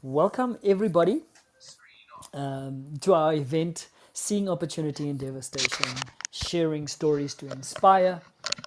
Welcome, everybody, to our event, Seeing Opportunity in Devastation, sharing stories to inspire.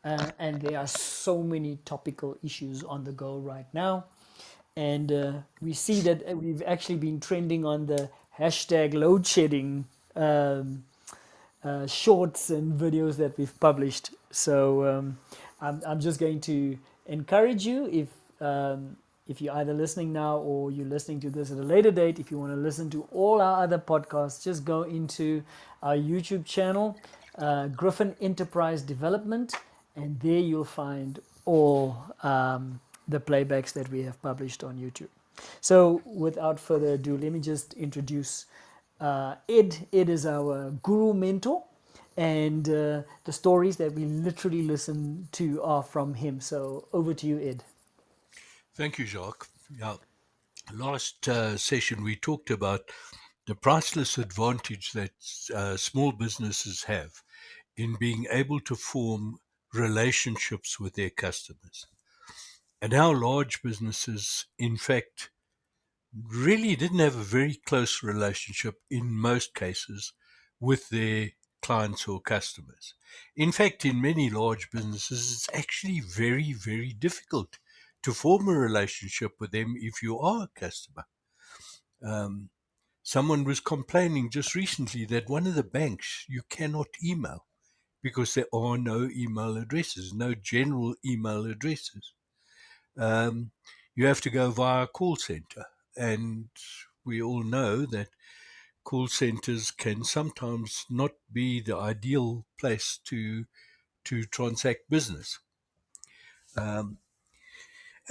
And there are so many topical issues on the go right now. And we see that we've actually been trending on the hashtag load shedding shorts and videos that we've published. So I'm just going to encourage you if you're either listening now or you're listening to this at a later date, if you want to listen to all our other podcasts, just go into our YouTube channel, Griffin Enterprise Development, and there you'll find all the playbacks that we have published on YouTube. So, without further ado, let me just introduce Ed. Ed is our guru mentor, and the stories that we literally listen to are from him. So, over to you, Ed. Thank you, Jacques. Yeah, last session we talked about the priceless advantage that small businesses have in being able to form relationships with their customers, and how large businesses, in fact, really didn't have a very close relationship in most cases with their clients or customers. In fact, in many large businesses, it's actually very, very difficult to form a relationship with them if you are a customer. Um, Someone was complaining just recently that one of the banks you cannot email because there are no email addresses, no general email addresses. Um, you have to go via a call center. And we all know that call centers can sometimes not be the ideal place to transact business. Um,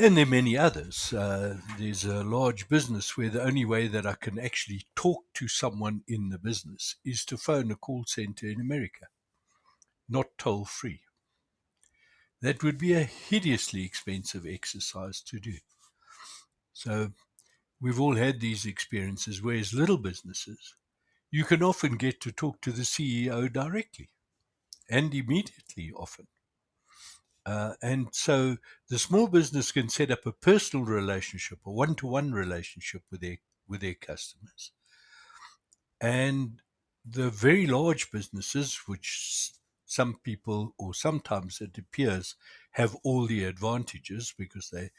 and there are many others. There's a large business where the only way that I can actually talk to someone in the business is to phone a call center in America, not toll free. That would be a hideously expensive exercise to do. So we've all had these experiences, whereas little businesses, you can often get to talk to the CEO directly and immediately often. And so the small business can set up a personal relationship, a one-to-one relationship with their customers. And the very large businesses, which some people or sometimes it appears have all the advantages because they're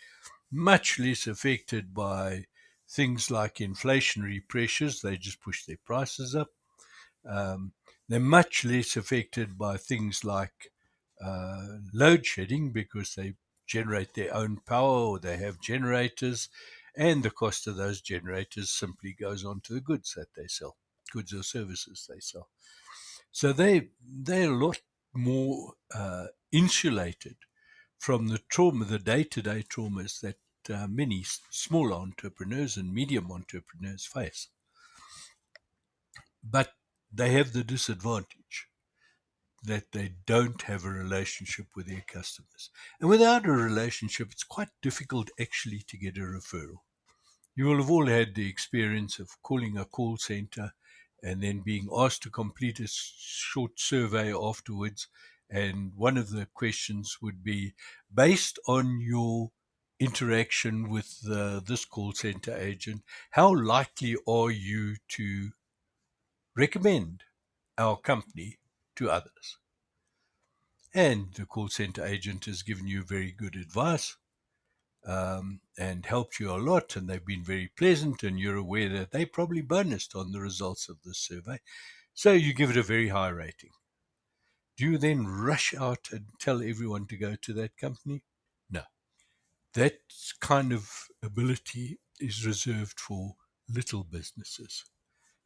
much less affected by things like inflationary pressures. They just push their prices up. Um, they're much less affected by things like load shedding because they generate their own power or they have generators, and the cost of those generators simply goes on to the goods that they sell, goods or services they sell. So they're a lot more insulated from the trauma, the day-to-day traumas that many small entrepreneurs and medium entrepreneurs face. But they have the disadvantage that they don't have a relationship with their customers. And without a relationship, it's quite difficult actually to get a referral. You will have all had the experience of calling a call center and then being asked to complete a short survey afterwards. And one of the questions would be, based on your interaction with this call center agent, how likely are you to recommend our company to others? And the call center agent has given you very good advice and helped you a lot, and they've been very pleasant, and you're aware that they probably bonused on the results of this survey. So you give it a very high rating. Do you then rush out and tell everyone to go to that company? No. That kind of ability is reserved for little businesses,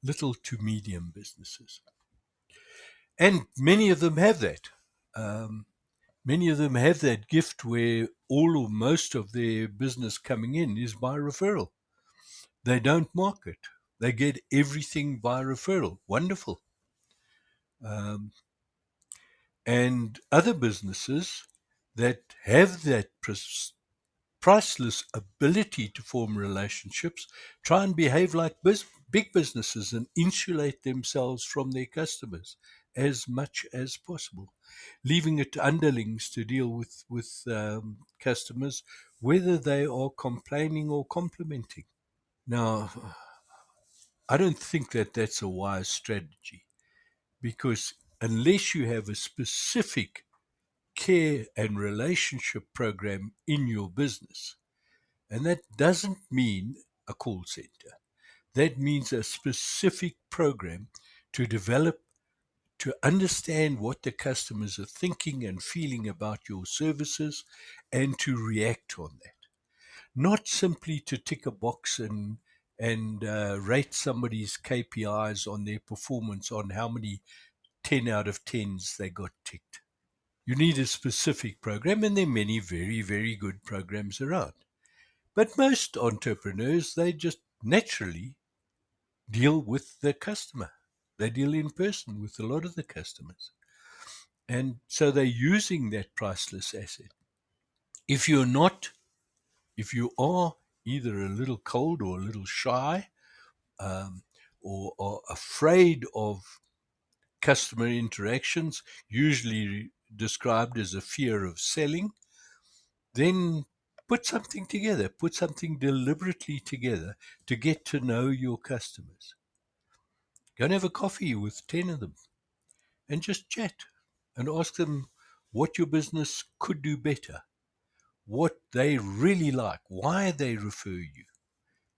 little to medium businesses. And many of them have that. Um, Many of them have that gift where all or most of their business coming in is by referral. They don't market. They get everything by referral. Wonderful. Um, and other businesses that have that priceless ability to form relationships try and behave like big businesses and insulate themselves from their customers as much as possible, leaving it to underlings to deal with customers, whether they are complaining or complimenting. Now, I don't think that that's a wise strategy because unless you have a specific care and relationship program in your business, and that doesn't mean a call center, that means a specific program to develop, to understand what the customers are thinking and feeling about your services and to react on that. Not simply to tick a box and rate somebody's KPIs on their performance on how many 10 out of 10s they got ticked. You need a specific program, and there are many very, very good programs around. But most entrepreneurs, they just naturally deal with the customer. They deal in person with a lot of the customers. And so they're using that priceless asset. If you're not, if you are either a little cold or a little shy, um, or are afraid of customer interactions, usually described as a fear of selling, then put something together, put something deliberately together to get to know your customers. Go and have a coffee with 10 of them and just chat and ask them what your business could do better, what they really like, why they refer you,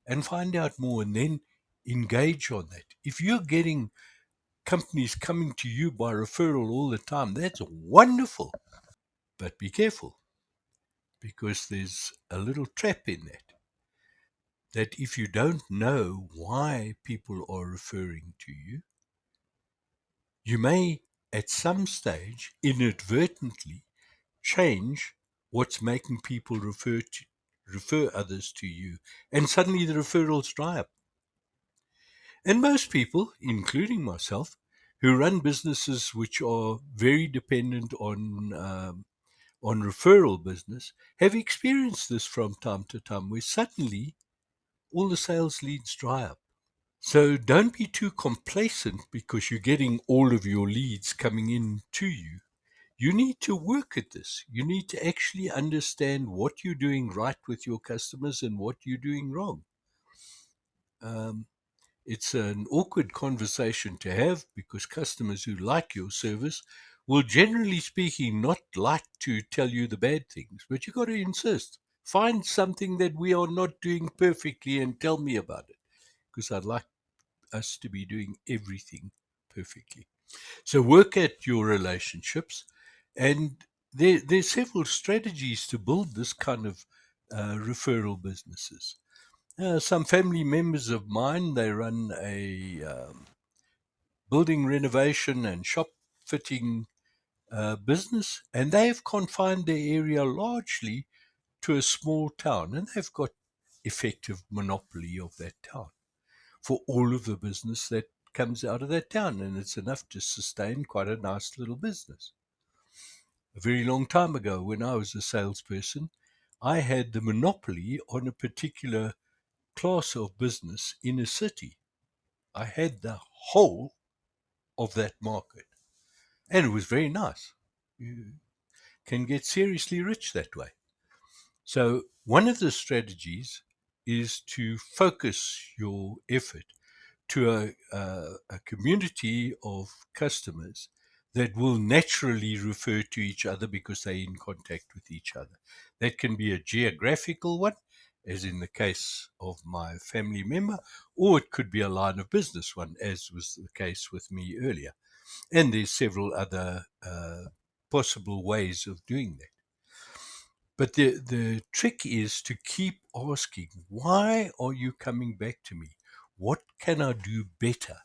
and find out more and then engage on that. If you're getting companies coming to you by referral all the time, that's wonderful. But be careful because there's a little trap in that. That if you don't know why people are referring to you, you may at some stage inadvertently change what's making people refer others to you, and suddenly the referrals dry up. And most people, including myself, who run businesses which are very dependent on referral business, have experienced this from time to time, where suddenly all the sales leads dry up. So don't be too complacent because you're getting all of your leads coming in to you. You need to work at this. You need to actually understand what you're doing right with your customers and what you're doing wrong. Um, it's an awkward conversation to have because customers who like your service will, generally speaking, not like to tell you the bad things, but you've got to insist. Find something that we are not doing perfectly and tell me about it because I'd like us to be doing everything perfectly. So work at your relationships, and there's several strategies to build this kind of referral businesses. Some family members of mine, they run a building renovation and shop fitting business, and they've confined their area largely to a small town, and they've got effective monopoly of that town for all of the business that comes out of that town, and it's enough to sustain quite a nice little business. A very long time ago, when I was a salesperson, I had the monopoly on a particular class of business in a city. I had the whole of that market, and it was very nice. You can get seriously rich that way. So, one of the strategies is to focus your effort to a community of customers that will naturally refer to each other because they're in contact with each other. That can be a geographical one, as in the case of my family member, or it could be a line of business one, as was the case with me earlier. And there's several other possible ways of doing that. But the trick is to keep asking, why are you coming back to me? What can I do better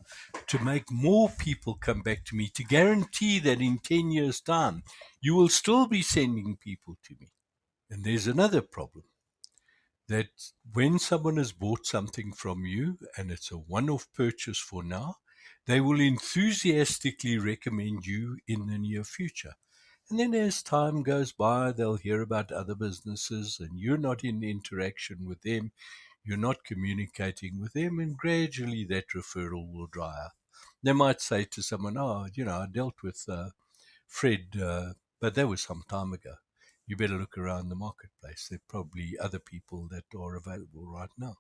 to make more people come back to me, to guarantee that in 10 years' time, you will still be sending people to me? And there's another problem that when someone has bought something from you and it's a one off purchase for now, they will enthusiastically recommend you in the near future. And then as time goes by, they'll hear about other businesses and you're not in interaction with them, you're not communicating with them, and gradually that referral will dry up. They might say to someone, oh, I dealt with Fred, but that was some time ago. You better look around the marketplace. There are probably other people that are available right now.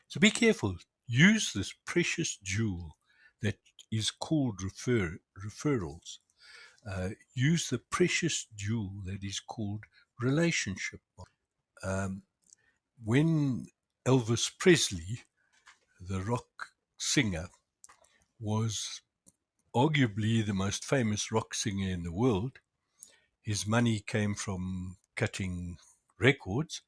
So be careful. Use this precious jewel that is called referrals. Use the precious jewel that is called relationship. Um, when Elvis Presley, the rock singer, was arguably the most famous rock singer in the world, his money came from cutting records,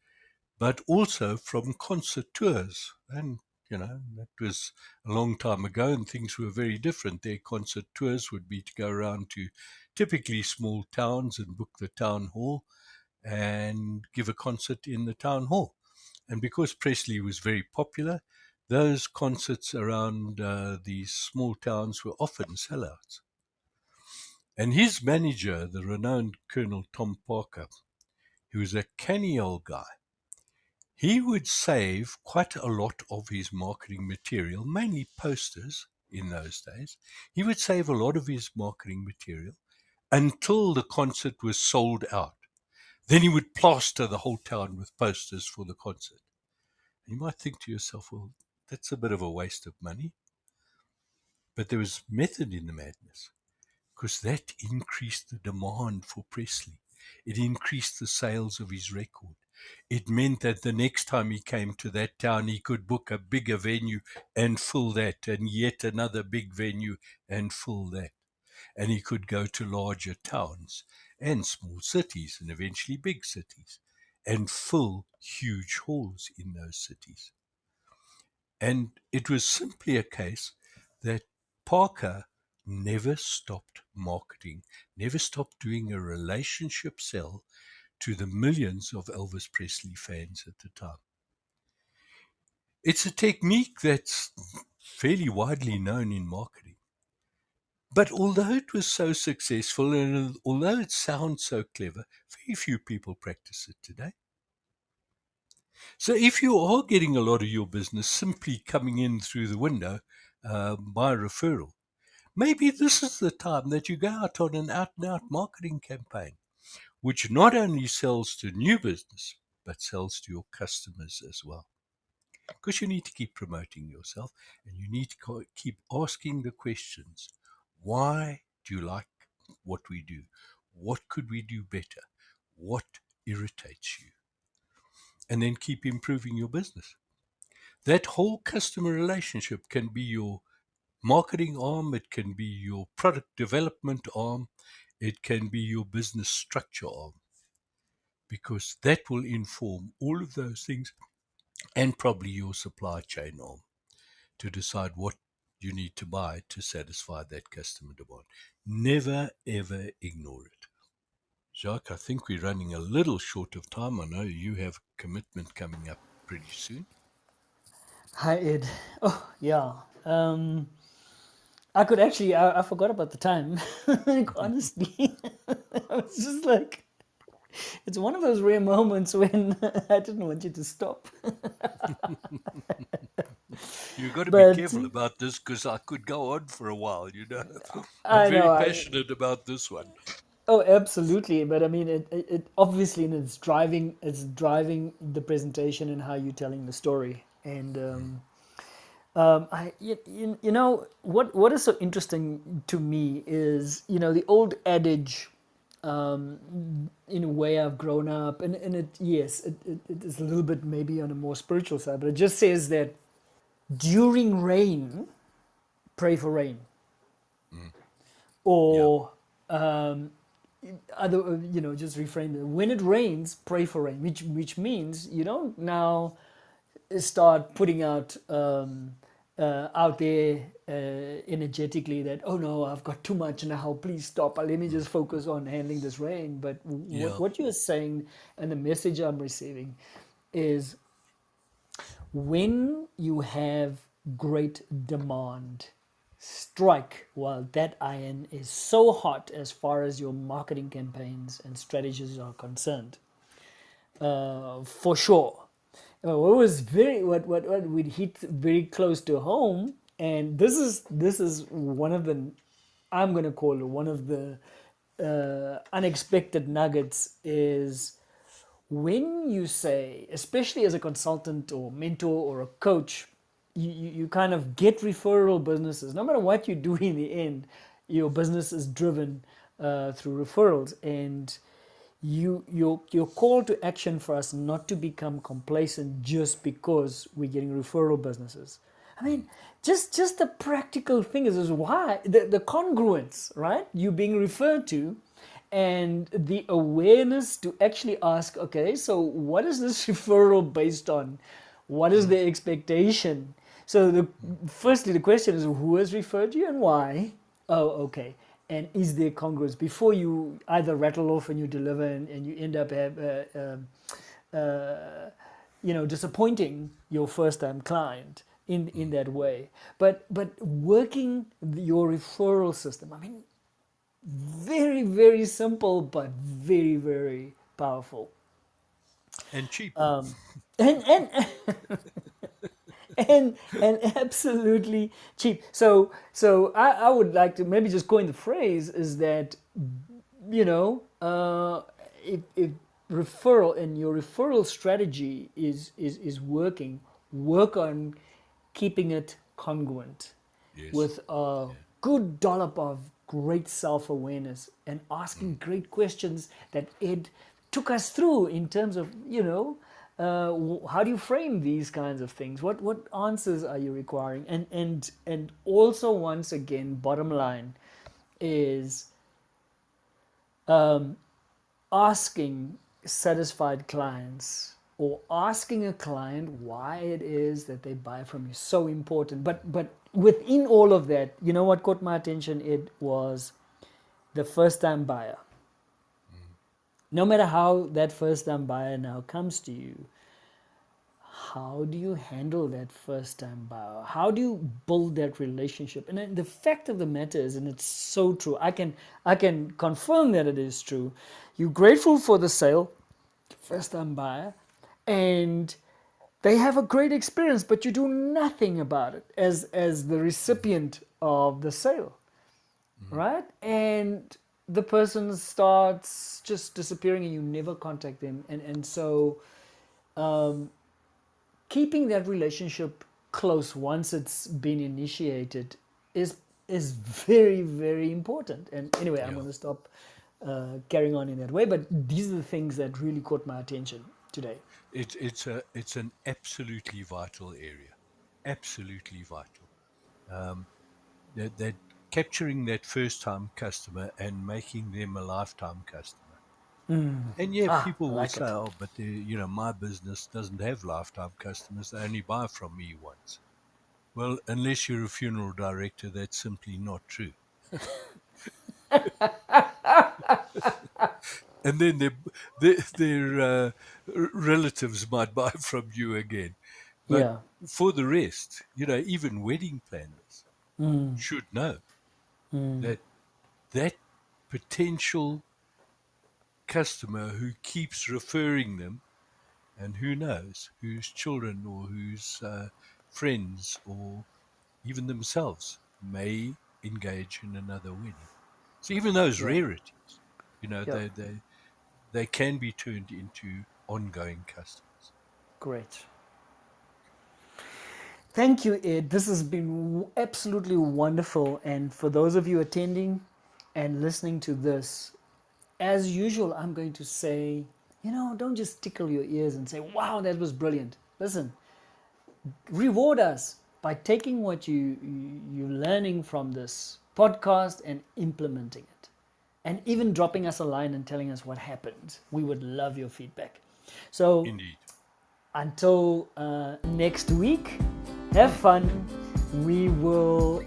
but also from concert tours. And, that was a long time ago and things were very different. Their concert tours would be to go around to typically small towns and book the town hall and give a concert in the town hall. And because Presley was very popular, those concerts around these small towns were often sellouts. And his manager, the renowned Colonel Tom Parker, who was a canny old guy, he would save quite a lot of his marketing material, mainly posters in those days. He would save a lot of his marketing material until the concert was sold out. Then he would plaster the whole town with posters for the concert. And you might think to yourself, well, that's a bit of a waste of money. But there was method in the madness because that increased the demand for Presley. It increased the sales of his record. It meant that the next time he came to that town, he could book a bigger venue and fill that, and yet another big venue and fill that. And he could go to larger towns and small cities and eventually big cities and fill huge halls in those cities. And it was simply a case that Parker never stopped marketing, never stopped doing a relationship sell to the millions of Elvis Presley fans at the time. It's a technique that's fairly widely known in marketing. But although it was so successful and although it sounds so clever, very few people practice it today. So if you are getting a lot of your business simply coming in through the window by referral, maybe this is the time that you go out on an out and out marketing campaign, which not only sells to new business, but sells to your customers as well. Because you need to keep promoting yourself and you need to keep asking the questions. Why do you like what we do? What could we do better? What irritates you? And then keep improving your business. That whole customer relationship can be your marketing arm, it can be your product development arm, it can be your business structure arm, because that will inform all of those things and probably your supply chain arm to decide what you need to buy to satisfy that customer demand. Never ever ignore it. Jacques, I think we're running a little short of time. I know you have a commitment coming up pretty soon. Hi, Ed. Oh, yeah. Um, I could actually, I forgot about the time. Like, honestly, I was just like, it's one of those rare moments when I didn't want you to stop. You've got to be But careful about this because I could go on for a while. I'm I very know, passionate about this one. oh, absolutely. But I mean, it obviously it's driving the presentation and how you're telling the story. And Mm. you know what is so interesting to me is the old adage, in a way I've grown up, and it yes it is a little bit maybe on a more spiritual side, but it just says that during rain, pray for rain, Mm. Yeah, or other just reframe it. When it rains, pray for rain, which means you don't now start putting out there energetically that, oh no, I've got too much now, please stop, let me mm. just focus on handling this rain. But Yeah, what you're saying and the message I'm receiving is, when you have great demand, strike while that iron is so hot as far as your marketing campaigns and strategies are concerned. For sure. What was very what would hit very close to home, and this is one of the, I'm gonna call it one of the unexpected nuggets, is when you say, especially as a consultant or mentor or a coach, you kind of get referral businesses. No matter what you do in the end, your business is driven through referrals. And your call to action for us not to become complacent just because we're getting referral businesses. I mean, just the practical thing is why the congruence, right? You being referred to, and the awareness to actually ask, okay, so what is this referral based on? What is the expectation? So firstly, the question is who has referred you and why? Oh, okay. And is there congruence before you either rattle off and you deliver and you end up disappointing your first time client in that way. But working your referral system, I mean, very, very simple, but very, very powerful. And cheap. And and absolutely cheap. So I would like to maybe just coin the phrase is that, if referral and your referral strategy is working, work on keeping it congruent Yes. with a Yeah. good dollop of great self-awareness and asking great questions that Ed took us through in terms of, how do you frame these kinds of things? What answers are you requiring? And also, once again, bottom line is asking satisfied clients or asking a client why it is that they buy from you, so important. But within all of that, you know what caught my attention? It was the first time buyer. No matter how that first time buyer now comes to you, how do you handle that first time buyer? How do you build that relationship? And then the fact of the matter is, and it's so true, I can confirm that it is true. You're grateful for the sale, first time buyer, and they have a great experience, but you do nothing about it as the recipient of the sale, right? And the person starts just disappearing and you never contact them. And so keeping that relationship close once it's been initiated is very, very important. And anyway, I'm Yeah. going to stop carrying on in that way, but these are the things that really caught my attention today. It's an absolutely vital area. Absolutely vital. Um, that capturing that first time customer and making them a lifetime customer. And yeah, I people will like say, it. "Oh, but my business doesn't have lifetime customers. They only buy from me once." Well, unless you're a funeral director, that's simply not true. And then their relatives might buy from you again. But Yeah. for the rest, even wedding planners should know that that potential customer who keeps referring them, and who knows, whose children or whose friends or even themselves may engage in another wedding. So even those Yeah. rarities, Yeah. they can be turned into ongoing customers. Great. Thank you, Ed. This has been absolutely wonderful. And for those of you attending and listening to this, as usual, I'm going to say, don't just tickle your ears and say, wow, that was brilliant. Listen, reward us by taking what you're learning from this podcast and implementing it. And even dropping us a line and telling us what happened. We would love your feedback. So Indeed. until next week, have fun. We will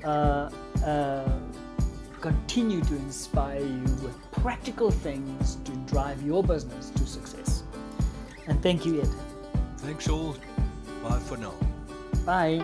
continue to inspire you with practical things to drive your business to success. And thank you, Ed. Thanks all. Bye for now. Bye.